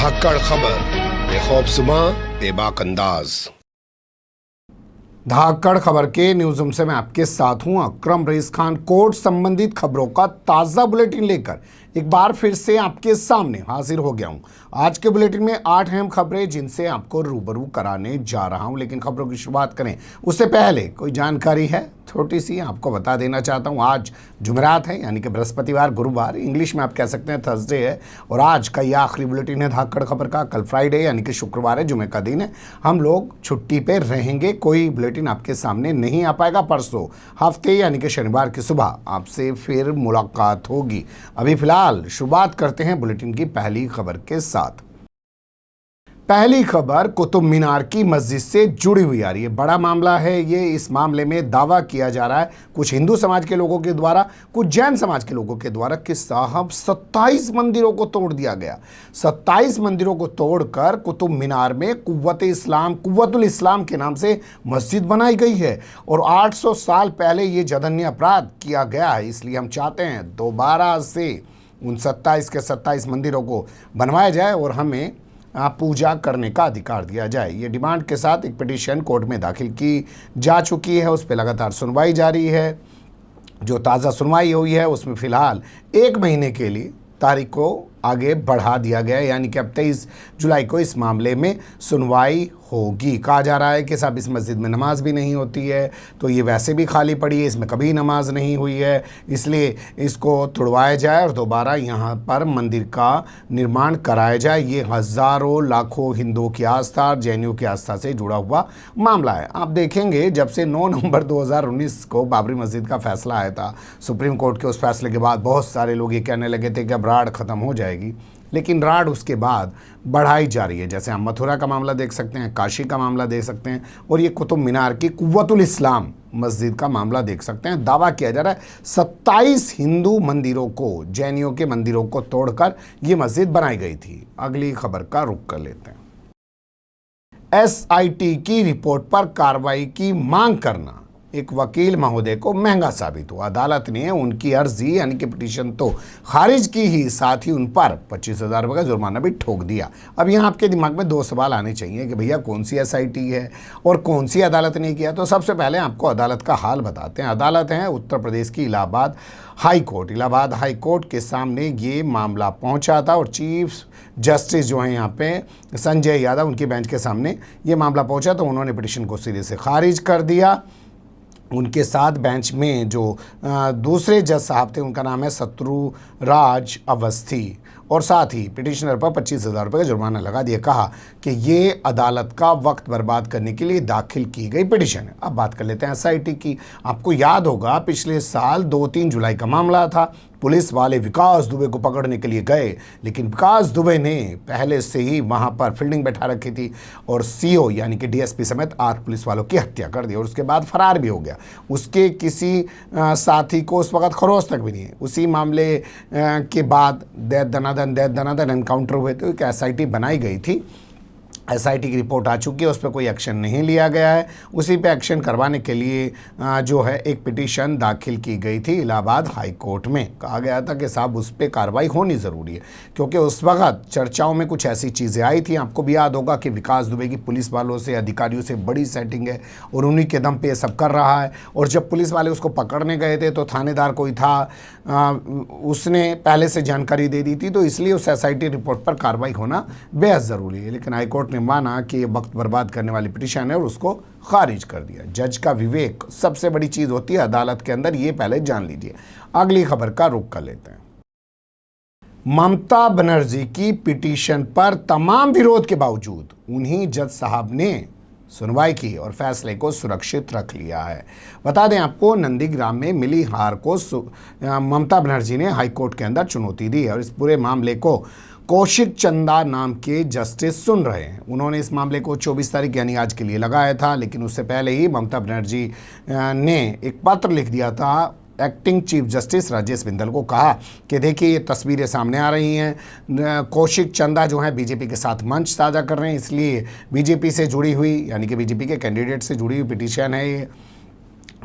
धाकड़ खबर बेखौफजुमा बेबाक अंदाज। धाकड़ खबर के न्यूज रूम से मैं आपके साथ हूं अकरम रईस खान। कोर्ट संबंधित खबरों का ताज़ा बुलेटिन लेकर एक बार फिर से आपके सामने हाजिर हो गया हूं। आज के बुलेटिन में 8 अहम खबरें जिनसे आपको रूबरू कराने जा रहा हूं। लेकिन खबरों की शुरुआत करें उससे पहले कोई जानकारी है छोटी सी आपको बता देना चाहता हूं। आज जुमेरात है यानी कि बृहस्पतिवार, गुरुवार, इंग्लिश में आप कह सकते हैं थर्सडे है। और आज का यह आखिरी बुलेटिन है धाकड़ खबर का। कल फ्राइडे यानी कि शुक्रवार है, जुमे का दिन है। हम लोग छुट्टी पे रहेंगे, कोई बुलेटिन आपके सामने नहीं आ पाएगा। परसों हफ्ते यानी कि शनिवार की सुबह आपसे फिर मुलाकात होगी। अभी फिलहाल शुरुआत करते हैं बुलेटिन की पहली खबर के साथ। पहली खबर कुतुब मीनार की मस्जिद से जुड़ी हुई आ रही है। बड़ा मामला है ये। इस मामले में दावा किया जा रहा है कुछ हिंदू समाज के लोगों के द्वारा, कुछ जैन समाज के लोगों के द्वारा कि साहब 27 मंदिरों को तोड़ दिया गया। 27 मंदिरों को तोड़कर कुतुब मीनार में कुव्वतुल इस्लाम के नाम से मस्जिद बनाई गई है। और 800 साल पहले ये जघन्य अपराध किया गया है। इसलिए हम चाहते हैं दोबारा से उन 27 के 27 मंदिरों को बनवाया जाए और हमें पूजा करने का अधिकार दिया जाए। ये डिमांड के साथ एक पिटीशन कोर्ट में दाखिल की जा चुकी है। उस पर लगातार सुनवाई जारी है। जो ताज़ा सुनवाई हुई है उसमें फ़िलहाल 1 महीने के लिए तारीख को आगे बढ़ा दिया गया है, यानी कि अब 23 जुलाई को इस मामले में सुनवाई होगी। कहा जा रहा है कि साहब इस मस्जिद में नमाज भी नहीं होती है, तो ये वैसे भी खाली पड़ी है, इसमें कभी नमाज नहीं हुई है, इसलिए इसको तुड़वाया जाए और दोबारा यहाँ पर मंदिर का निर्माण कराया जाए। ये हज़ारों लाखों हिंदुओं की आस्था और जैनियों की आस्था से जुड़ा हुआ मामला है। आप देखेंगे जब से 9 नवंबर 2019 को बाबरी मस्जिद का फैसला आया था, सुप्रीम कोर्ट के उस फैसले के बाद बहुत सारे लोग ये कहने लगे थे कि अब राड़ ख़त्म हो जाएगी, लेकिन राड उसके बाद बढ़ाई जा रही है। जैसे हम मथुरा का मामला देख सकते हैं, काशी का मामला देख सकते हैं और ये कुतुब मीनार की कुव्वतुल इस्लाम मस्जिद का मामला देख सकते हैं। दावा किया जा रहा है 27 हिंदू मंदिरों को, जैनियों के मंदिरों को तोड़कर ये मस्जिद बनाई गई थी। अगली खबर का रुख कर लेते हैं। एसआईटी की रिपोर्ट पर कार्रवाई की मांग करना एक वकील महोदय को महंगा साबित हुआ। अदालत ने उनकी अर्जी यानी कि पिटीशन तो खारिज की ही, साथ ही उन पर 25,000 रुपये का जुर्माना भी ठोक दिया। अब यहाँ आपके दिमाग में 2 सवाल आने चाहिए कि भैया कौन सी एसआईटी है और कौन सी अदालत ने किया। तो सबसे पहले आपको अदालत का हाल बताते हैं। अदालत है उत्तर प्रदेश की Allahabad high court. Allahabad high court के सामने ये मामला पहुँचा था और चीफ जस्टिस जो हैं यहाँ पे संजय यादव, उनकी बेंच के सामने ये मामला पहुँचा तो उन्होंने पिटीशन को सिरे से खारिज कर दिया। उनके साथ बेंच में जो दूसरे जज साहब थे, उनका नाम है शत्रुराज अवस्थी, और साथ ही पिटिशनर पर 25,000 रुपये का जुर्माना लगा दिया। कहा कि ये अदालत का वक्त बर्बाद करने के लिए दाखिल की गई पिटिशन है। अब बात कर लेते हैं एसआईटी की। आपको याद होगा पिछले साल 2-3 जुलाई का मामला था। पुलिस वाले विकास दुबे को पकड़ने के लिए गए, लेकिन विकास दुबे ने पहले से ही वहां पर फील्डिंग बैठा रखी थी और सीओ यानी कि डीएसपी समेत 8 पुलिस वालों की हत्या कर दी और उसके बाद फरार भी हो गया। उसके किसी साथी को उस वक्त खरोच तक भी नहीं है। उसी मामले के बाद दैत दनादन एनकाउंटर हुए तो एक एसआईटी बनाई गई थी। एसआईटी की रिपोर्ट आ चुकी है, उस पर कोई एक्शन नहीं लिया गया है। उसी पे एक्शन करवाने के लिए जो है एक पिटीशन दाखिल की गई थी इलाहाबाद हाई कोर्ट में। कहा गया था कि साहब उस पर कार्रवाई होनी ज़रूरी है, क्योंकि उस वक्त चर्चाओं में कुछ ऐसी चीज़ें आई थी। आपको भी याद होगा कि विकास दुबे की पुलिस वालों से, अधिकारियों से बड़ी सेटिंग है और उन्हीं के दम पे ये सब कर रहा है। और जब पुलिस वाले उसको पकड़ने गए थे तो थानेदार कोई था, उसने पहले से जानकारी दे दी थी, तो इसलिए उस एसआईटी रिपोर्ट पर कार्रवाई होना बेहद ज़रूरी है। लेकिन हाईकोर्ट ने माना कि ये वक्त बर्बाद करने वाली पिटीशन है और उसको खारिज कर दिया। जज का विवेक सबसे बड़ी चीज़ होती है अदालत के अंदर, ये पहले जान लीजिए। अगली खबर का रुख कर लेते हैं। ममता बनर्जी की पिटीशन पर तमाम विरोध के बावजूद उन्हीं जज साहब ने सुनवाई की और फैसले को सुरक्षित रख लिया है। बता दें आपको, नंदीग्राम में मिली हार को ममता बनर्जी ने हाईकोर्ट के अंदर चुनौती दी है और इस पूरे मामले को कौशिक चंदा नाम के जस्टिस सुन रहे हैं। उन्होंने इस मामले को 24 तारीख यानी आज के लिए लगाया था, लेकिन उससे पहले ही ममता बनर्जी ने एक पत्र लिख दिया था acting chief justice Rajesh Bindal को। कहा कि देखिए ये तस्वीरें सामने आ रही हैं, कौशिक चंदा जो है बीजेपी के साथ मंच साझा कर रहे हैं, इसलिए बीजेपी से जुड़ी हुई यानी कि बीजेपी के कैंडिडेट से जुड़ी हुई पिटीशन है ये।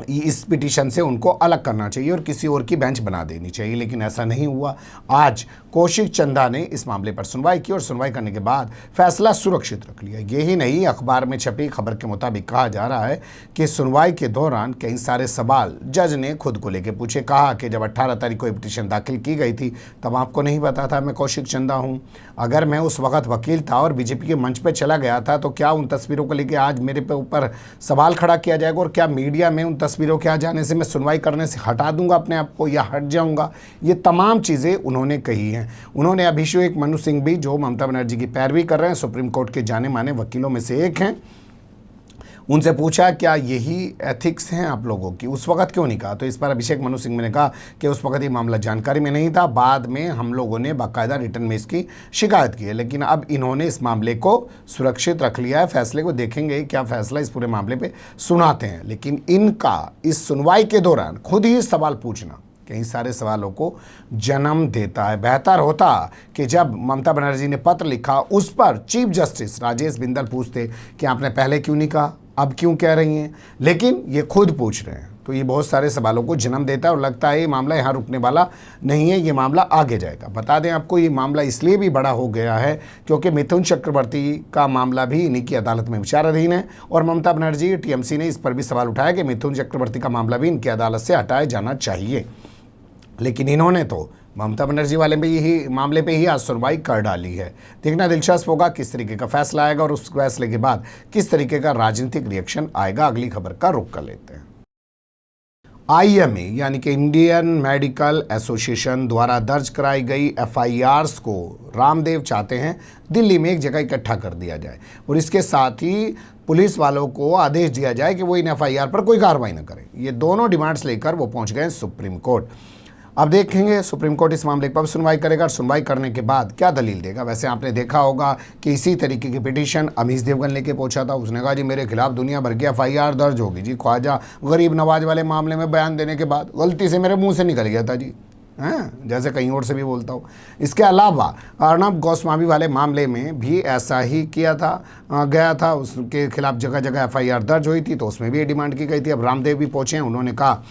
इस पिटीशन से उनको अलग करना चाहिए और किसी और की बेंच बना देनी चाहिए, लेकिन ऐसा नहीं हुआ। आज कौशिक चंदा ने इस मामले पर सुनवाई की और सुनवाई करने के बाद फैसला सुरक्षित रख लिया। यही नहीं, अखबार में छपी खबर के मुताबिक कहा जा रहा है कि सुनवाई के दौरान कई सारे सवाल जज ने खुद को लेकर पूछे। कहा कि जब 18 तारीख को ये पिटीशन दाखिल की गई थी तब आपको नहीं पता था मैं कौशिक चंदा हूँ? अगर मैं उस वक्त वकील था और बीजेपी के मंच पर चला गया था तो क्या उन तस्वीरों को लेकर आज मेरे पे ऊपर सवाल खड़ा किया जाएगा? और क्या मीडिया में उन तस्वीरों के आ जाने से मैं सुनवाई करने से हटा दूंगा अपने आप को या हट जाऊंगा? ये तमाम चीज़ें उन्होंने कही हैं। उन्होंने अभिषेक मनु सिंह भी, जो ममता बनर्जी की पैरवी कर रहे हैं, सुप्रीम कोर्ट के जाने माने वकीलों में से एक हैं, उनसे पूछा क्या यही एथिक्स हैं आप लोगों की? उस वक्त क्यों नहीं कहा? तो इस पर अभिषेक मनु सिंह ने कहा कि उस वक्त ये मामला जानकारी में नहीं था, बाद में हम लोगों ने बाकायदा रिटर्न में इसकी शिकायत की है, लेकिन अब इन्होंने इस मामले को सुरक्षित रख लिया है। फैसले को देखेंगे क्या फैसला इस पूरे मामले पे सुनाते हैं, लेकिन इनका इस सुनवाई के दौरान खुद ही सवाल पूछना कई सारे सवालों को जन्म देता है। बेहतर होता कि जब ममता बनर्जी ने पत्र लिखा उस पर चीफ जस्टिस राजेश बिंदल पूछते कि आपने पहले क्यों नहीं कहा, अब क्यों कह रही हैं, लेकिन ये खुद पूछ रहे हैं। तो ये बहुत सारे सवालों को जन्म देता है और लगता है ये मामला यहाँ रुकने वाला नहीं है, ये मामला आगे जाएगा। बता दें आपको, ये मामला इसलिए भी बड़ा हो गया है क्योंकि मिथुन चक्रवर्ती का मामला भी इन्हीं की अदालत में विचाराधीन है और ममता बनर्जी टीएमसी ने इस पर भी सवाल उठाया कि मिथुन चक्रवर्ती का मामला भी इनकी अदालत से हटाया जाना चाहिए, लेकिन इन्होंने तो ममता बनर्जी वाले पे यही मामले पे ही आज सुनवाई कर डाली है। देखना दिलचस्प होगा किस तरीके का फैसला आएगा और उस फैसले के बाद किस तरीके का राजनीतिक रिएक्शन आएगा। अगली खबर का रुख कर लेते हैं। आईएमए यानी कि इंडियन मेडिकल एसोसिएशन द्वारा दर्ज कराई गई एफआईआर्स को रामदेव चाहते हैं दिल्ली में एक जगह इकट्ठा कर दिया जाए और इसके साथ ही पुलिस वालों को आदेश दिया जाए कि वो इन एफआईआर पर कोई कार्रवाई न करें। ये दोनों डिमांड्स लेकर वो पहुंच गए सुप्रीम कोर्ट। अब देखेंगे सुप्रीम कोर्ट इस मामले पर सुनवाई करेगा और सुनवाई करने के बाद क्या दलील देगा। वैसे आपने देखा होगा कि इसी तरीके की पिटीशन अमीश देवगन लेके पहुंचा था। उसने कहा जी मेरे खिलाफ दुनिया भर की एफआईआर दर्ज होगी जी, ख्वाजा गरीब नवाज वाले मामले में बयान देने के बाद गलती से मेरे मुंह से निकल गया था जी, हैं, जैसे कहीं और से भी बोलता हूँ। इसके अलावा अर्नब गोस्वामी वाले मामले में भी ऐसा ही किया था, गया था, उसके खिलाफ जगह जगह एफआईआर दर्ज हुई थी, तो उसमें भी ये डिमांड की गई थी। अब रामदेव भी पहुँचे हैं, उन्होंने कहा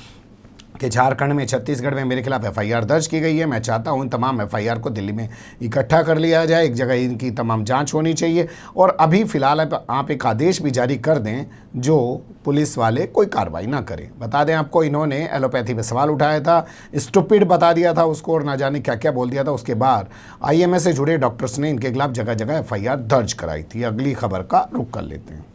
कि झारखंड में, छत्तीसगढ़ में मेरे खिलाफ एफआईआर दर्ज की गई है, मैं चाहता हूं इन तमाम एफआईआर को दिल्ली में इकट्ठा कर लिया जाए, एक जगह इनकी तमाम जांच होनी चाहिए और अभी फ़िलहाल आप एक आदेश भी जारी कर दें जो पुलिस वाले कोई कार्रवाई ना करें। बता दें आपको, इन्होंने एलोपैथी पे सवाल उठाया था, स्टूपिड बता दिया था उसको और ना जाने क्या क्या बोल दिया था। उसके बाद आईएमए से जुड़े डॉक्टर्स ने इनके खिलाफ जगह जगह एफआईआर दर्ज कराई थी। अगली खबर का रुख कर लेते हैं।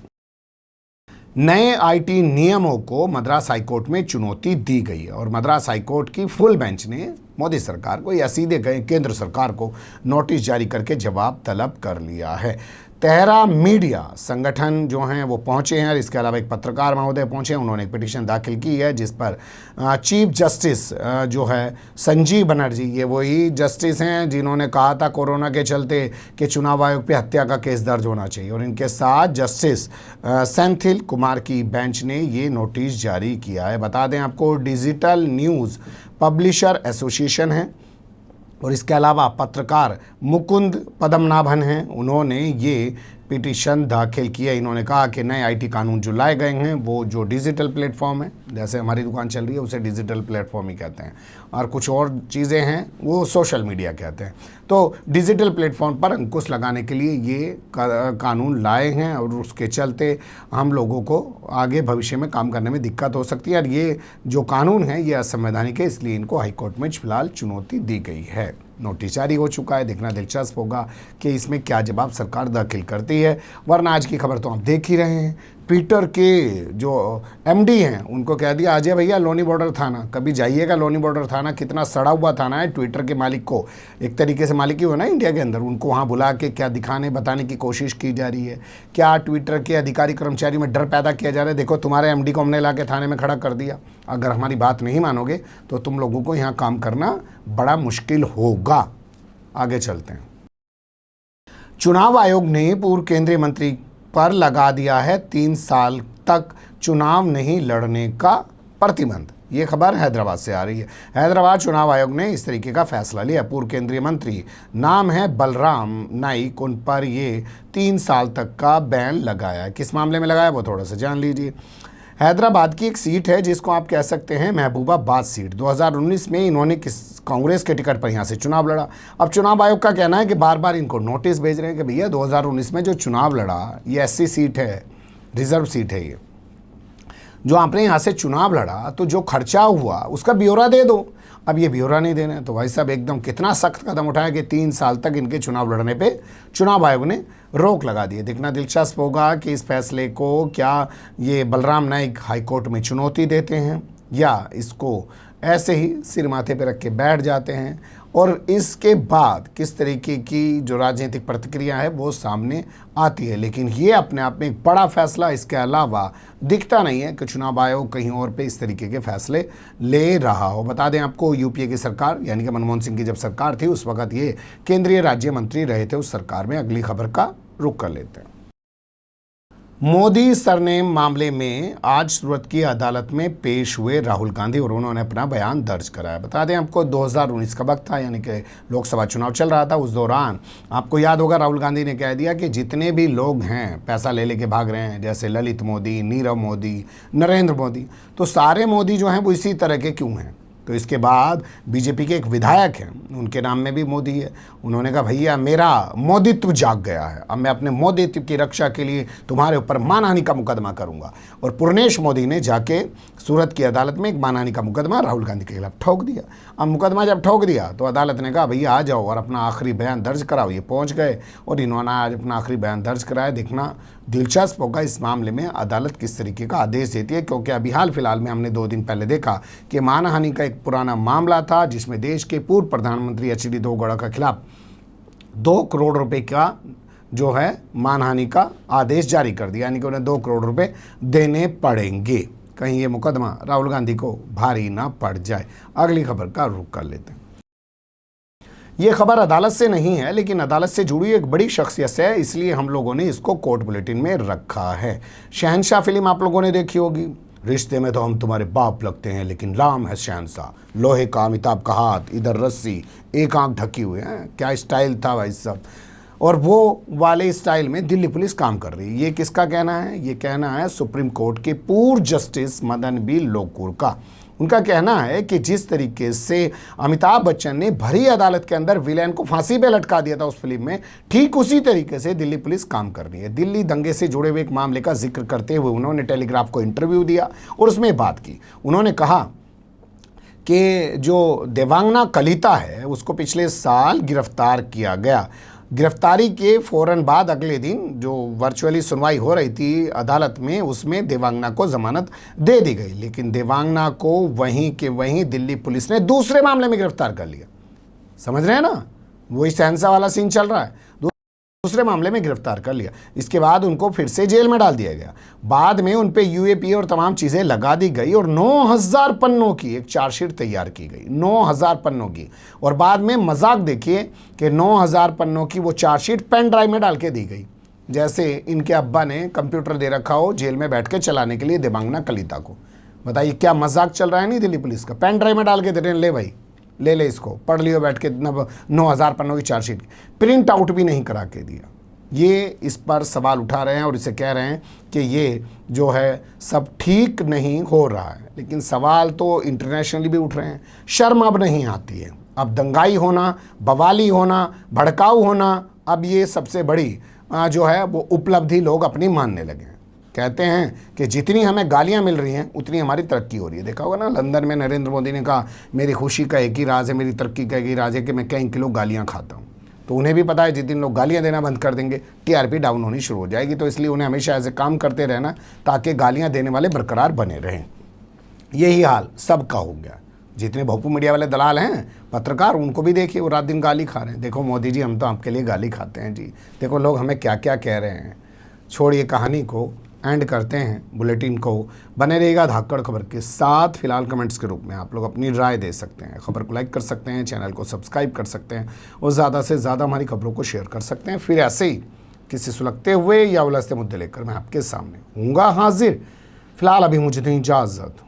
नए आईटी नियमों को मद्रास हाईकोर्ट में चुनौती दी गई है और मद्रास हाईकोर्ट की फुल बेंच ने मोदी सरकार को या सीधे गए केंद्र सरकार को नोटिस जारी करके जवाब तलब कर लिया है। तेहरा मीडिया संगठन जो हैं वो पहुंचे हैं और इसके अलावा एक पत्रकार महोदय पहुंचे हैं, उन्होंने एक पिटीशन दाखिल की है जिस पर चीफ जस्टिस जो है संजीव बनर्जी, ये वही जस्टिस हैं जिन्होंने कहा था कोरोना के चलते कि चुनाव आयोग पे हत्या का केस दर्ज होना चाहिए, और इनके साथ जस्टिस सेंथिल कुमार की बेंच ने ये नोटिस जारी किया है। बता दें आपको, डिजिटल न्यूज़ पब्लिशर एसोसिएशन है और इसके अलावा पत्रकार मुकुंद पद्मनाभन हैं, उन्होंने ये पिटीशन दाखिल किया। इन्होंने कहा कि नए आईटी कानून जो लाए गए हैं वो जो डिजिटल प्लेटफॉर्म है, जैसे हमारी दुकान चल रही है उसे डिजिटल प्लेटफॉर्म ही कहते हैं, और कुछ और चीज़ें हैं वो सोशल मीडिया कहते हैं। तो डिजिटल प्लेटफॉर्म पर अंकुश लगाने के लिए ये कानून लाए हैं और उसके चलते हम लोगों को आगे भविष्य में काम करने में दिक्कत हो सकती है, और ये जो कानून है ये असंवैधानिक है, इसलिए इनको हाईकोर्ट में फिलहाल चुनौती दी गई है। नोटिस जारी हो चुका है, देखना दिलचस्प होगा कि इसमें क्या जवाब सरकार दाखिल करती है। वरना आज की खबर तो आप देख ही रहे हैं, ट्विटर के जो एमडी हैं उनको कह दिया अजय भैया लोनी बॉर्डर थाना, कभी जाइएगा लोनी बॉर्डर थाना, कितना सड़ा हुआ थाना है। ट्विटर के मालिक को, एक तरीके से मालिक ही हो ना इंडिया के अंदर, उनको वहाँ बुला के क्या दिखाने बताने की कोशिश की जा रही है, क्या ट्विटर के अधिकारी कर्मचारी में डर पैदा किया जा रहा है। देखो तुम्हारे एमडी को हमने ला के थाने में खड़ा कर दिया, अगर हमारी बात नहीं मानोगे तो तुम लोगों को यहाँ काम करना बड़ा मुश्किल होगा। आगे चलते हैं। चुनाव आयोग ने पूर्व केंद्रीय मंत्री पर लगा दिया है 3 साल तक चुनाव नहीं लड़ने का प्रतिबंध। ये खबर हैदराबाद से आ रही है। हैदराबाद चुनाव आयोग ने इस तरीके का फैसला लिया। पूर्व केंद्रीय मंत्री, नाम है बलराम नाइक, उन पर ये 3 साल तक का बैन लगाया है। किस मामले में लगाया वो थोड़ा सा जान लीजिए। हैदराबाद की एक सीट है जिसको आप कह सकते हैं महबूबाबाद सीट। 2019 में इन्होंने कांग्रेस के टिकट पर यहाँ से चुनाव लड़ा। अब चुनाव आयोग का कहना है कि बार बार इनको नोटिस भेज रहे हैं कि भैया 2019 में जो चुनाव लड़ा ये एससी सीट है, रिजर्व सीट है, ये जो आपने यहाँ से चुनाव लड़ा तो जो खर्चा हुआ उसका ब्यौरा दे दो। अब ये ब्यौरा नहीं देना है तो भाई साहब एकदम कितना सख्त कदम उठाया कि 3 साल तक इनके चुनाव लड़ने पे चुनाव आयोग ने रोक लगा दी है। देखना दिलचस्प होगा कि इस फैसले को क्या ये बलराम नाइक हाईकोर्ट में चुनौती देते हैं या इसको ऐसे ही सिर माथे पे रख के बैठ जाते हैं, और इसके बाद किस तरीके की जो राजनीतिक प्रतिक्रिया है वो सामने आती है। लेकिन ये अपने आप में एक बड़ा फैसला, इसके अलावा दिखता नहीं है कि चुनाव आयोग कहीं और पे इस तरीके के फैसले ले रहा हो। बता दें आपको, यूपीए की सरकार यानी कि मनमोहन सिंह की जब सरकार थी उस वक्त ये केंद्रीय राज्य मंत्री रहे थे उस सरकार में। अगली खबर का रुख कर लेते हैं। मोदी सरनेम मामले में आज सूरत की अदालत में पेश हुए राहुल गांधी और उन्होंने अपना बयान दर्ज कराया। बता दें आपको 2019 का वक्त था, यानी कि लोकसभा चुनाव चल रहा था। उस दौरान आपको याद होगा राहुल गांधी ने कह दिया कि जितने भी लोग हैं पैसा ले लेके भाग रहे हैं, जैसे ललित मोदी, नीरव मोदी, नरेंद्र मोदी, तो सारे मोदी जो हैं वो इसी तरह के क्यों हैं। तो इसके बाद बीजेपी के एक विधायक हैं, उनके नाम में भी मोदी है। उन्होंने कहा भैया मेरा मोदित्व जाग गया है, अब मैं अपने मोदित्व की रक्षा के लिए तुम्हारे ऊपर मानहानि का मुकदमा करूंगा। और पूर्णेश मोदी ने जाके सूरत की अदालत में एक मानहानि का मुकदमा राहुल गांधी के खिलाफ ठोक दिया। अब मुकदमा जब ठोक दिया तो अदालत ने कहा भैया आ जाओ और अपना आखिरी बयान दर्ज कराओ। ये पहुँच गए और इन्होंने आज अपना आखिरी बयान दर्ज कराया। देखना दिलचस्प होगा इस मामले में अदालत किस तरीके का आदेश देती है, क्योंकि अभी हाल फिलहाल में हमने 2 दिन पहले देखा कि मानहानि का एक पुराना मामला था जिसमें देश के पूर्व प्रधानमंत्री एचडी देवेगौड़ा के खिलाफ 2 करोड़ रुपए का जो है मानहानि का आदेश जारी कर दिया, यानी कि उन्हें 2 करोड़ रुपए देने पड़ेंगे। कहीं ये मुकदमा राहुल गांधी को भारी ना पड़ जाए। अगली खबर का रुख कर लेते हैं। ये खबर अदालत से नहीं है लेकिन अदालत से जुड़ी एक बड़ी शख्सियत से है, इसलिए हम लोगों ने इसको कोर्ट बुलेटिन में रखा है। शहंशाह फिल्म आप लोगों ने देखी होगी। रिश्ते में तो हम तुम्हारे बाप लगते हैं लेकिन राम है शहंशाह, लोहे का अमिताभ का हाथ, इधर रस्सी, एक आंख ढकी हुई है। क्या स्टाइल था भाई साहब। और वो वाले स्टाइल में दिल्ली पुलिस काम कर रही है। ये किसका कहना है? ये कहना है सुप्रीम कोर्ट के पूर्व जस्टिस मदन बी लोकुर का। उनका कहना है कि जिस तरीके से अमिताभ बच्चन ने भरी अदालत के अंदर विलेन को फांसी पे लटका दिया था उस फिल्म में, ठीक उसी तरीके से दिल्ली पुलिस काम कर रही है। दिल्ली दंगे से जुड़े हुए एक मामले का जिक्र करते हुए उन्होंने टेलीग्राफ को इंटरव्यू दिया और उसमें बात की। उन्होंने कहा कि जो देवांगना कलिता है उसको पिछले साल गिरफ्तार किया गया। गिरफ्तारी के फ़ौरन बाद अगले दिन जो वर्चुअली सुनवाई हो रही थी अदालत में उसमें देवांगना को जमानत दे दी गई, लेकिन देवांगना को वहीं के वहीं दिल्ली पुलिस ने दूसरे मामले में गिरफ्तार कर लिया। समझ रहे हैं ना, वही शहंशाह वाला सीन चल रहा है। दूसरे मामले में गिरफ्तार कर लिया, इसके बाद उनको फिर से जेल में डाल दिया गया। बाद में उन पे यूएपी और तमाम चीज़ें लगा दी गई और 9000 पन्नों की एक चार्जशीट तैयार की गई, 9000 पन्नों की। और बाद में मजाक देखिए कि 9000 पन्नों की वो चार्जशीट पेन ड्राइव में डाल के दी गई, जैसे इनके अब्बा ने कंप्यूटर दे रखा हो जेल में बैठ के चलाने के लिए देवांगना कलिता को। बताइए क्या मजाक चल रहा है नहीं दिल्ली पुलिस का। पेन ड्राइव में डाल के दे रहे हैं, ले भाई ले ले इसको पढ़ लियो बैठ के। 9000 पन्नों की चार्जशीट प्रिंट आउट भी नहीं करा के दिया। ये इस पर सवाल उठा रहे हैं और इसे कह रहे हैं कि ये जो है सब ठीक नहीं हो रहा है। लेकिन सवाल तो इंटरनेशनली भी उठ रहे हैं। शर्म अब नहीं आती है। अब दंगाई होना, बवाली होना, भड़काऊ होना, अब ये सबसे बड़ी जो है वो उपलब्धि लोग अपनी मानने लगे हैं। कहते हैं कि जितनी हमें गालियां मिल रही हैं उतनी हमारी तरक्की हो रही है। देखा होगा ना, लंदन में नरेंद्र मोदी ने कहा मेरी खुशी का एक ही राज है, मेरी तरक्की का एक ही राज है कि मैं कई किलो गालियां खाता हूं। तो उन्हें भी पता है जितने लोग गालियां देना बंद कर देंगे टीआरपी डाउन होनी शुरू हो जाएगी। तो इसलिए उन्हें हमेशा ऐसे काम करते रहना ताकि गालियाँ देने वाले बरकरार बने रहें। यही हाल सबका हो गया। जितने भोपू मीडिया वाले दलाल हैं, पत्रकार, उनको भी देखिए वो रात दिन गाली खा रहे हैं। देखो मोदी जी हम तो आपके लिए गाली खाते हैं जी, देखो लोग हमें क्या क्या कह रहे हैं। छोड़िए कहानी को, एंड करते हैं बुलेटिन को। बने रहिएगा धाकड़ खबर के साथ। फिलहाल कमेंट्स के रूप में आप लोग अपनी राय दे सकते हैं, खबर को लाइक कर सकते हैं, चैनल को सब्सक्राइब कर सकते हैं और ज़्यादा से ज़्यादा हमारी खबरों को शेयर कर सकते हैं। फिर ऐसे ही किसी सुलगते हुए या उलझते मुद्दे लेकर मैं आपके सामने हूँगा हाजिर। फिलहाल अभी मुझे दें इजाज़त।